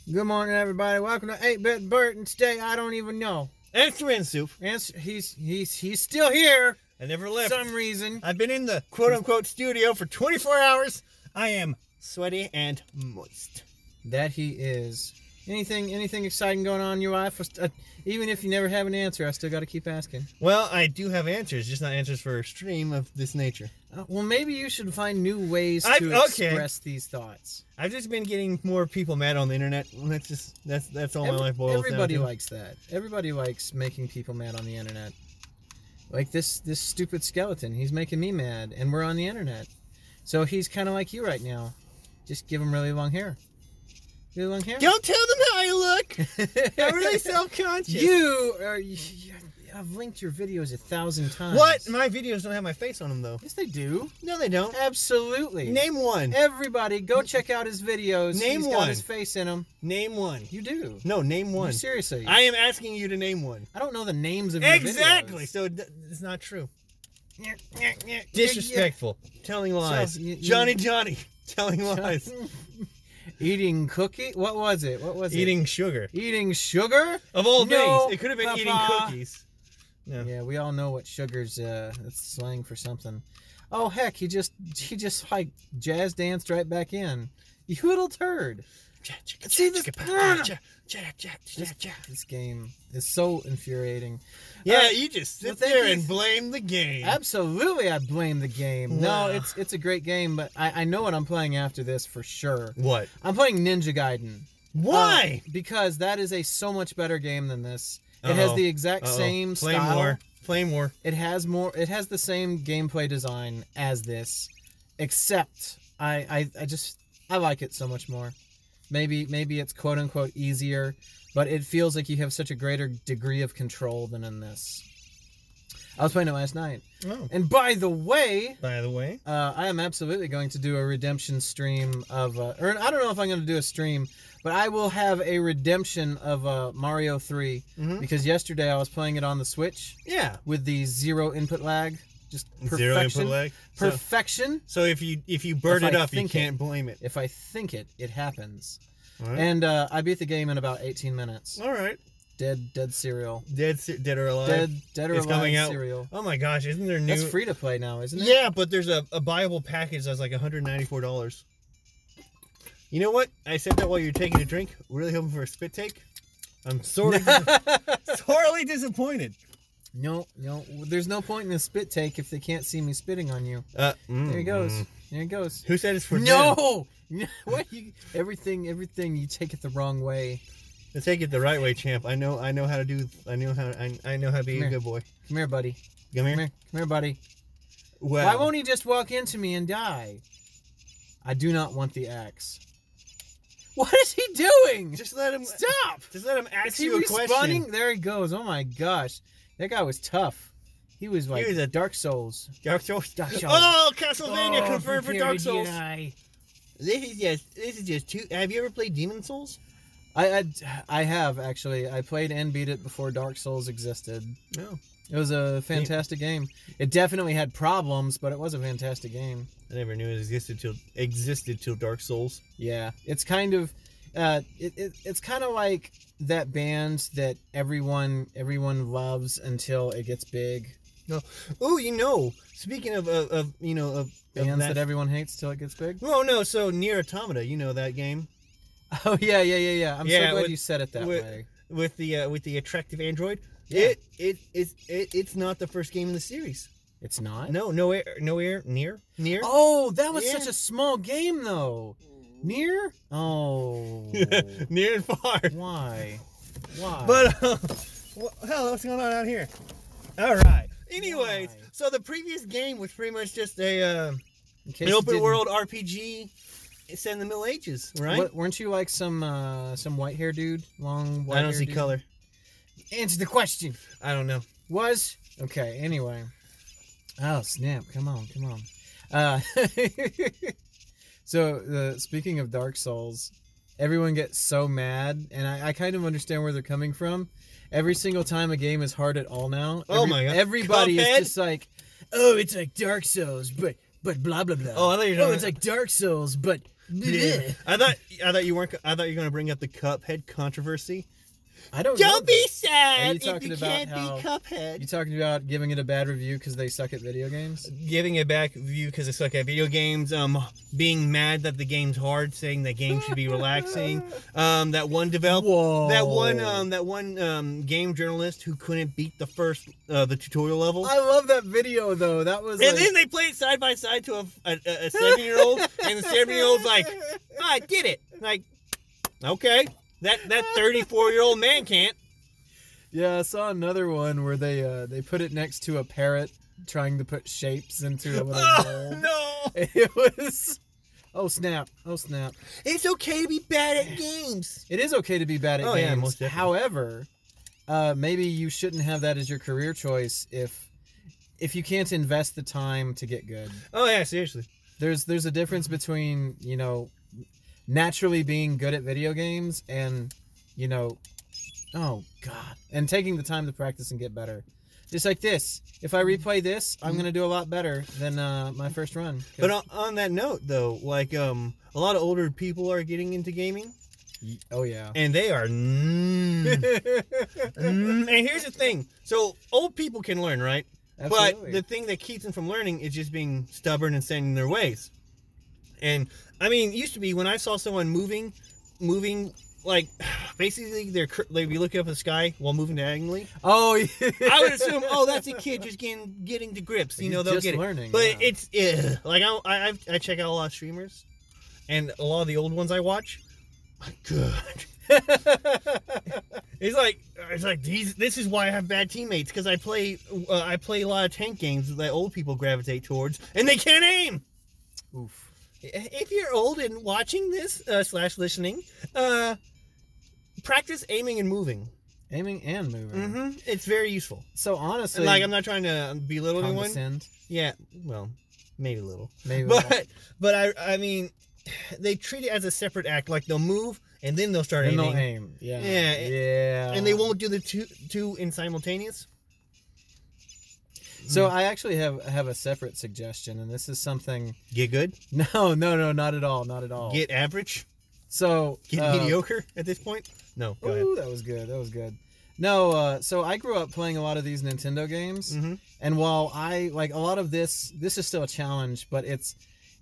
Good morning, everybody. Welcome to 8-Bit Bert, and today I don't even know. And SyringeSoup. And he's still here. I never left. For some reason. I've been in the quote-unquote studio for 24 hours. I am sweaty and moist. That he is. Anything exciting going on in your life? Even if you never have an answer, I still got to keep asking. Well, I do have answers, just not answers for a stream of this nature. Well, maybe you should find new ways to express these thoughts. I've just been getting more people mad on the internet. That's all my life boils down to. Everybody likes that. Everybody likes making people mad on the internet. Like this stupid skeleton. He's making me mad, and we're on the internet. So he's kind of like you right now. Just give him really long hair. Really long hair. Don't tell them how I look. I'm really self-conscious. I've linked your videos 1,000 times. What? My videos don't have my face on them, though. Yes, they do. No, they don't. Absolutely. Name one. Everybody, go check out his videos. Name He's one. got his face in them. Name one. You do. No, name one. Seriously. I am asking you to name one. I don't know the names of your Exactly. videos. So it's not true. Disrespectful. Telling lies. So, Johnny. Telling lies. Eating cookie? What was it? Eating sugar. Eating sugar? Of all No, things. It could have been Papa. eating cookies. No. Yeah, we all know what sugar's it's slang for something. Oh heck, he just like jazz danced right back in. You little turd. See this game is so infuriating. Yeah, you just sit well, there and blame the game. Absolutely, I blame the game. Wow. No, it's a great game, but I know what I'm playing after this for sure. What? I'm playing Ninja Gaiden. Why? Because that is a so much better game than this. It has the exact same style. Flame War. It has the same gameplay design as this, except I like it so much more. Maybe it's quote unquote easier, but it feels like you have such a greater degree of control than in this. I was playing it last night. Oh. And by the way, I am absolutely going to do a redemption stream of, or I don't know if I'm going to do a stream, but I will have a redemption of Mario 3 because yesterday I was playing it on the Switch. Yeah. With the zero input lag, just perfection. Zero input lag. Perfection. So if you burn it up, you can't blame it. If I think it happens. All right. And I beat the game in about 18 minutes. All right. Dead cereal. Dead or alive. Dead or it's alive coming out. cereal. Oh my gosh, isn't there new? That's free to play now, isn't it? Yeah, but there's a buyable package that's like $194. You know what? I said that while you're taking a drink. Really hoping for a spit take. I'm sorely disappointed. No. There's no point in a spit take if they can't see me spitting on you. There he goes. There he goes. Who said it's for No! What? Everything you take it the wrong way. I take it the right way, champ. I know how to do. I know how to be a good boy. Come here, buddy. Come here. Come here, buddy. Well, why won't he just walk into me and die? I do not want the axe. What is he doing? Just let him stop. Just let him ask is he you a respawning? question. There he goes. Oh my gosh, that guy was tough. He was like a Dark Souls. Dark Souls. Oh, Castlevania confirmed for Dark Souls. This is just too. Have you ever played Demon Souls? I have actually. I played and beat it before Dark Souls existed. No. It was a fantastic game. It definitely had problems, but it was a fantastic game. I never knew it existed till Dark Souls. Yeah, it's kind of, it's kind of like that band that everyone loves until it gets big. No. Oh, speaking of bands that everyone hates till it gets big. Oh no, so Nier Automata, that game. Oh yeah. I'm so glad you said it that way. With the attractive android. Yeah. It's not the first game in the series. It's not? No, Nier. Oh, that was such a small game though. Nier? Oh. Near and far. Why? But hell, what's going on out here? All right. Anyways, so the previous game was pretty much just an open world RPG set in the Middle Ages, right? Weren't you like some white hair dude, long white hair? I don't see color. Answer the question. I don't know. Was? Okay, anyway. Oh, snap. Come on. So, speaking of Dark Souls, everyone gets so mad, and I kind of understand where they're coming from. Every single time a game is hard at all now, my God. Everybody is just like, oh, it's like Dark Souls, but blah, blah, blah. Oh, I thought you were talking it's like Dark Souls, but Yeah. I thought you were gonna bring up the Cuphead controversy. I don't know. Don't be sad if you can't be Cuphead. You talking about giving it a bad review because they suck at video games? Giving it a bad review because they suck at video games. Being mad that the game's hard, saying the game should be relaxing. That one developer, that one game journalist who couldn't beat the first the tutorial level. I love that video though. That was. And then they played side by side to a 7-year-old, and the 7-year-old's like, I did it. Like, okay. That 34-year-old man can't. Yeah, I saw another one where they put it next to a parrot trying to put shapes into a little bowl. No! It was... Oh, snap. It's okay to be bad at games. It is okay to be bad at games. Yeah, most definitely. However, maybe you shouldn't have that as your career choice if you can't invest the time to get good. Oh, yeah, seriously. There's a difference between, naturally being good at video games and, and taking the time to practice and get better. Just like this. If I replay this, I'm going to do a lot better than my first run. But on that note, though, like, a lot of older people are getting into gaming. Oh, yeah. And they are... And here's the thing. So, old people can learn, right? Absolutely. But the thing that keeps them from learning is just being stubborn and staying in their ways. And, I mean, it used to be when I saw someone moving, like, basically they'd be looking up at the sky while moving diagonally. Oh, yeah. I would assume, that's a kid just getting to grips. They'll just get learning, it. But yeah. it's, like, I check out a lot of streamers, and a lot of the old ones I watch, my God. It's like this is why I have bad teammates, because I play a lot of tank games that old people gravitate towards, and they can't aim. Oof. If you're old and watching this / listening, practice aiming and moving. Aiming and moving. Mm-hmm. It's very useful. So honestly, like, I'm not trying to belittle anyone. Yeah, well, maybe a little. But I mean, they treat it as a separate act. Like, they'll move and then they'll start aiming. They'll aim. Yeah. And they won't do the two in simultaneous. So I actually have a separate suggestion, and this is something... Get good? No, not at all, not at all. Get average? So... Get mediocre at this point? No, go ahead. That was good. No, so I grew up playing a lot of these Nintendo games, and while I, like, a lot of this is still a challenge, but it's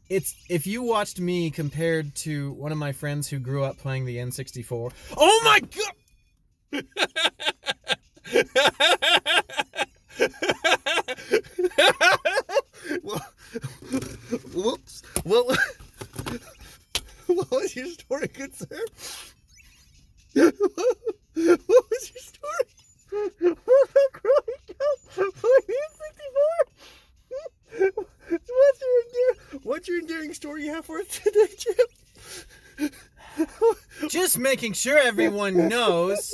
if you watched me compared to one of my friends who grew up playing the N64... Oh my God! Whoops. What was your story, good sir? What was your story? What's your endearing story you have for us today, Chip? Just making sure everyone knows.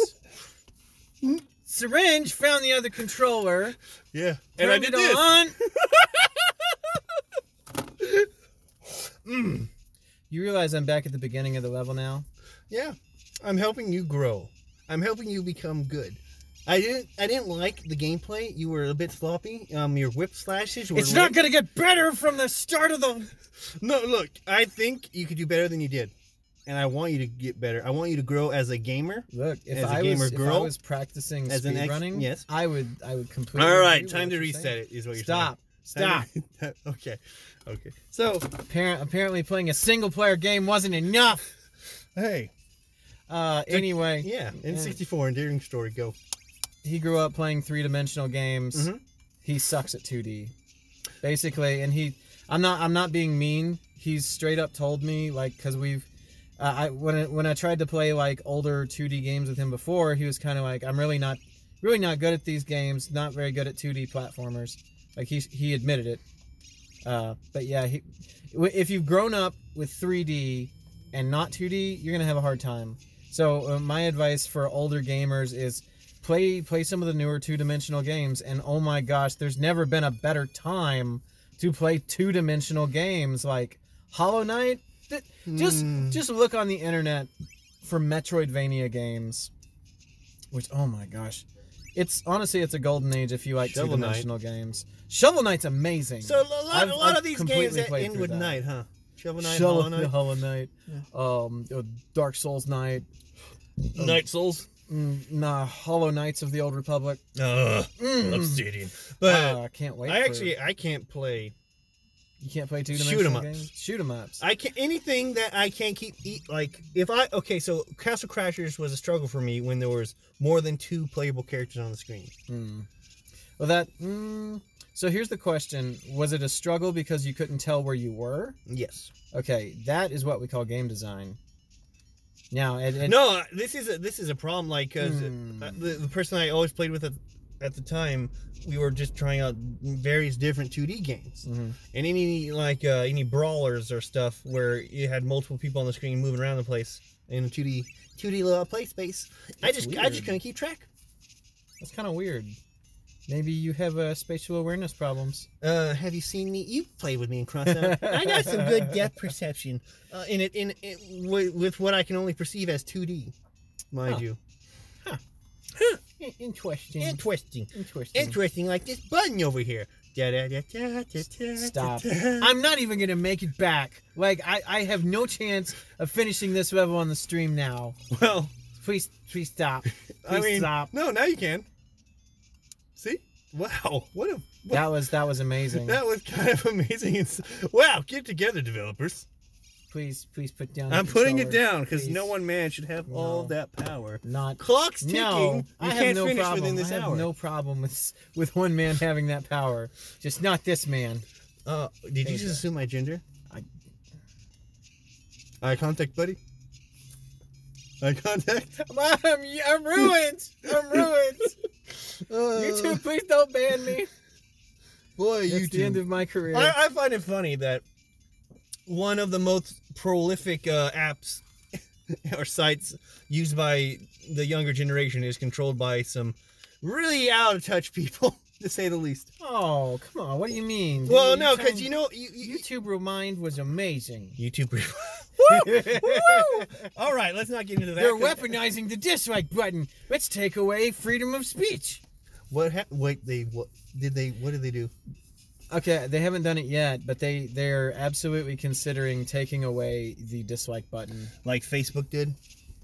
Syringe found the other controller. Yeah, and I did this. You realize I'm back at the beginning of the level now? Yeah, I'm helping you grow. I'm helping you become good. I didn't like the gameplay. You were a bit sloppy. Your whip slashes were... It's not going to get better from the start of the... No, look, I think you could do better than you did. And I want you to get better. I want you to grow as a gamer. Look, if I was practicing speedrunning, yes, I would completely... All right, time to reset it, is what you're saying. Stop. Okay. So... Apparently playing a single-player game wasn't enough. Hey. Anyway. Yeah, N64, endearing story, go. He grew up playing three-dimensional games. He sucks at 2D. Basically, and I'm not being mean. He's straight up told me, like, because we've... when I tried to play, like, older 2D games with him before, he was kind of like, I'm really not good at these games, not very good at 2D platformers. Like, he admitted it. But yeah, if you've grown up with 3D and not 2D, you're gonna have a hard time. So my advice for older gamers is play some of the newer two-dimensional games, and oh my gosh, there's never been a better time to play two-dimensional games like Hollow Knight. Just look on the internet for Metroidvania games, which, oh my gosh, it's a golden age if you like two-dimensional games. Shovel Knight's amazing. So a lot of these games that end with night, huh? Shovel Knight, Hollow Knight. Hollow Knight. Yeah. Dark Souls Knight. Night Souls? Nah, Hollow Knights of the Old Republic. Obsidian. But I can't wait. I can't play. You can't play two-dimensional games? Shoot 'em ups. I can't, anything that I can't keep so Castle Crashers was a struggle for me when there was more than 2 playable characters on the screen. Well, so here's the question: was it a struggle because you couldn't tell where you were? Yes. Okay, that is what we call game design. Now, no, this is a problem. Like, because the person I always played with at the time, we were just trying out various different 2D games, and any brawlers or stuff where you had multiple people on the screen moving around the place in a 2D play space. I just couldn't keep track. That's kind of weird. Maybe you have spatial awareness problems. Have you seen me? You played with me in Crossout. I got some good depth perception with what I can only perceive as 2D, mind you. Huh. Interesting. Interesting, like this button over here. Stop. I'm not even going to make it back. Like, I have no chance of finishing this level on the stream now. Well. Please stop. Please stop. No, now you can. See? Wow. That was amazing. That was kind of amazing. Wow, get together, developers. Please put down. I'm putting it down because no one man should have all that power. Clock's ticking. No, I have no problem within this hour. I have no problem with one man having that power. Just not this man. Did you just assume my gender? Eye contact, buddy. Eye contact. I'm ruined. I'm ruined. YouTube, please don't ban me. Boy, That's the end of my career. I find it funny that one of the most prolific apps or sites used by the younger generation is controlled by some really out of touch people, to say the least. Oh, come on. What do you mean? Well, no, because YouTube Remind was amazing. YouTube Rewind. Woo! All right, let's not get into that. They're weaponizing the dislike button. Let's take away freedom of speech. What did they do? Okay, they haven't done it yet, but they're absolutely considering taking away the dislike button. Like Facebook did?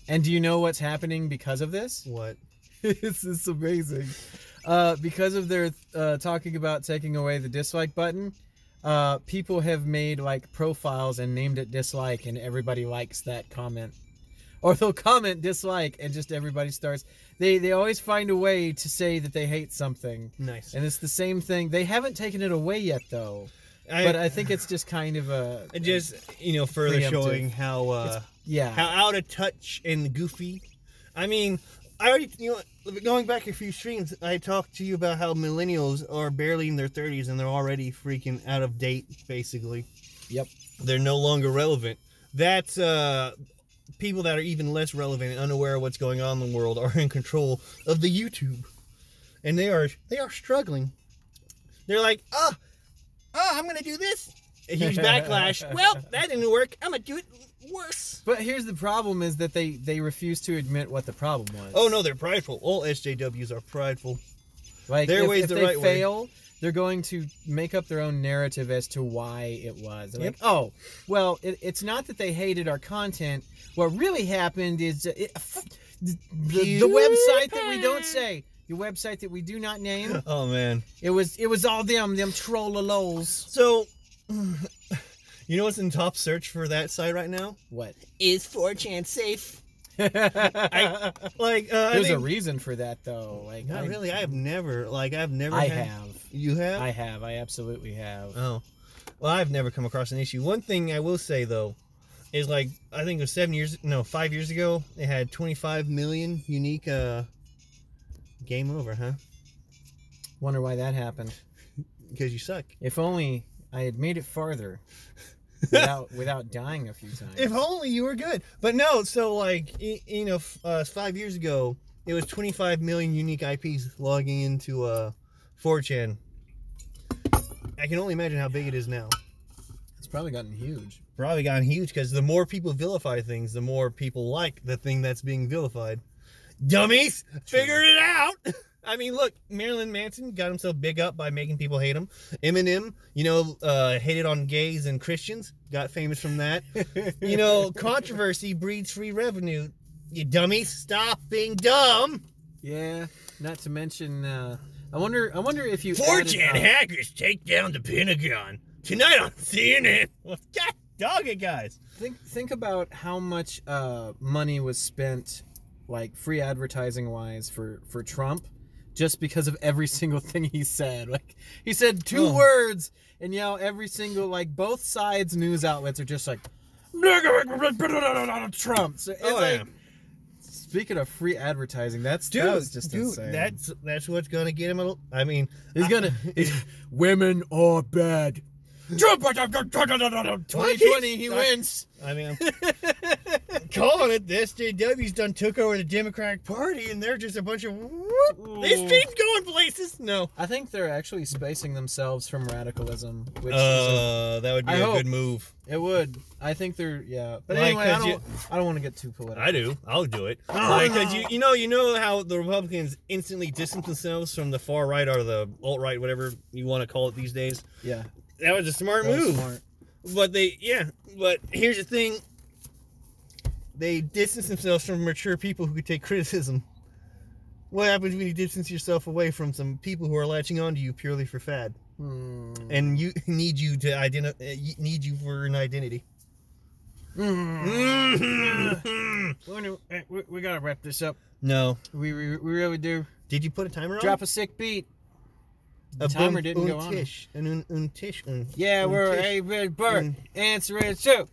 And do you know what's happening because of this? What? It's amazing. Because of their talking about taking away the dislike button, people have made like profiles and named it dislike, and everybody likes that comment. Or they'll comment dislike and just everybody starts. They always find a way to say that they hate something. Nice. And it's the same thing. They haven't taken it away yet, though. But I think it's just kind of further preemptive. Showing how out of touch and goofy. I mean, I already, going back a few streams, I talked to you about how millennials are barely in their 30s and they're already freaking out of date, basically. Yep. They're no longer relevant. That's people that are even less relevant and unaware of what's going on in the world are in control of the YouTube, and they are struggling. They're like, I'm gonna do this. A huge backlash. Well, that didn't work. I'm gonna do it worse. But here's the problem: is that they refuse to admit what the problem was. Oh no, they're prideful. All SJWs are prideful. Like if they fail, they're going to make up their own narrative as to why it was. They're like, oh, well, it's not that they hated our content. What really happened is the website that we don't say, the website that we do not name. Oh man, it was all them trollalols. So, you know what's in top search for that site right now? What? Is 4chan safe? There's a reason for that though. Like, not really. I have never. I have. You have? I have. I absolutely have. Oh, well, I've never come across an issue. One thing I will say though is, like, I think it was 5 years ago, they had 25 million unique. Game over, huh? Wonder why that happened. Because you suck. If only I had made it farther. without dying a few times. If only you were good. But no, so 5 years ago, it was 25 million unique IPs logging into 4chan. I can only imagine how big it is now. It's probably gotten huge. Because the more people vilify things, the more people like the thing that's being vilified. Dummies! Figure it out! I mean, look, Marilyn Manson got himself big up by making people hate him. Eminem, hated on gays and Christians, got famous from that. Controversy breeds free revenue. You dummies, stop being dumb. Yeah, not to mention, I wonder if you 4chan hackers take down the Pentagon tonight on CNN. Well, God dog it, guys. Think about how much money was spent, like free advertising wise, for Trump, just because of every single thing he said. Like he said two words, and every single both sides news outlets are just like Trump. So it's speaking of free advertising, that was just insane. That's what's gonna get him. I mean, women are bad. Trump 2020, he wins. I mean, I'm calling it. The SJW's done took over the Democratic Party, and they're just a bunch of this team's going places. No, I think they're actually spacing themselves from radicalism. Which that would be a good move. It would. I think they're But anyway, I don't want to get too political. I do. I'll do it. Because you know how the Republicans instantly distance themselves from the far right or the alt right, whatever you want to call it these days. Yeah. That was a smart move. But but here's the thing. They distance themselves from mature people who could take criticism. What happens when you distance yourself away from some people who are latching onto you purely for fad? And need you for an identity. We gotta wrap this up. No. We really do. Did you put a timer on? Drop a sick beat. The timer didn't go on. Yeah, we're a red bird. Answer it too.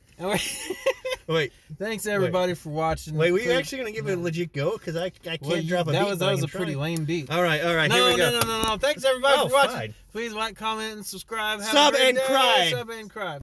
Wait. Thanks everybody for watching. Wait, we actually gonna give it a legit go? Because I can't drop a beat. That was a pretty lame beat. All right. Here we go. No. Thanks everybody for watching. Fine. Please like, comment, and subscribe. Sub and cry. Sub and cry.